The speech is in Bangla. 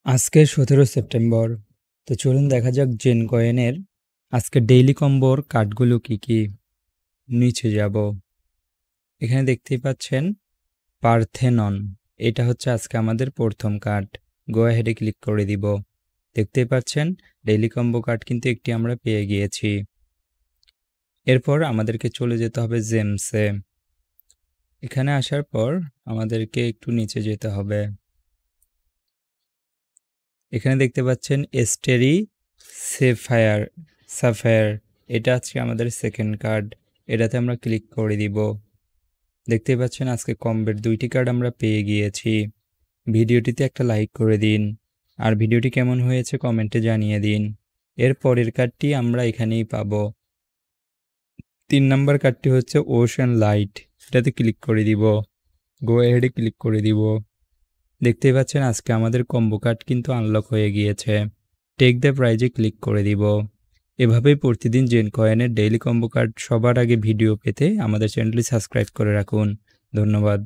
আজকে 17 সেপ্টেম্বর। তো চলুন দেখা যাক জেন কয়েনের আজকে ডেইলি কম্বোর কার্ডগুলো কি কি। নিচে যাব, এখানে দেখতেই পাচ্ছেন পার্থেনন। এটা হচ্ছে আজকে আমাদের প্রথম কার্ড। গো হেডে ক্লিক করে দিব। দেখতেই পাচ্ছেন ডেইলি কম্বো কার্ড কিন্তু একটি আমরা পেয়ে গিয়েছি। এরপর আমাদেরকে চলে যেতে হবে জেমসে। এখানে আসার পর আমাদেরকে একটু নিচে যেতে হবে। এখানে দেখতে পাচ্ছেন এস্টেরি সাফায়ার। এটা আজকে আমাদের সেকেন্ড কার্ড। এটাতে আমরা ক্লিক করে দিব। দেখতেই পাচ্ছেন আজকে কম্বের 2টি কার্ড আমরা পেয়ে গিয়েছি। ভিডিওটিতে একটা লাইক করে দিন, আর ভিডিওটি কেমন হয়েছে কমেন্টে জানিয়ে দিন। এর পরের কার্ডটি আমরা এখানেই পাবো। 3 নম্বর কার্ডটি হচ্ছে ওশান লাইট। এটাতে ক্লিক করে দিব। গো হেডে ক্লিক করে দিব। দেখতেই পাচ্ছেন আজকে আমাদের কম্বো কার্ড কিন্তু আনলক হয়ে গিয়েছে। টেক দ্য প্রাইজে ক্লিক করে দিব। এভাবেই প্রতিদিন জেন কয়েনের ডেইলি কম্বো কার্ড সবার আগে ভিডিও পেতে আমাদের চ্যানেলটি সাবস্ক্রাইব করে রাখুন। ধন্যবাদ।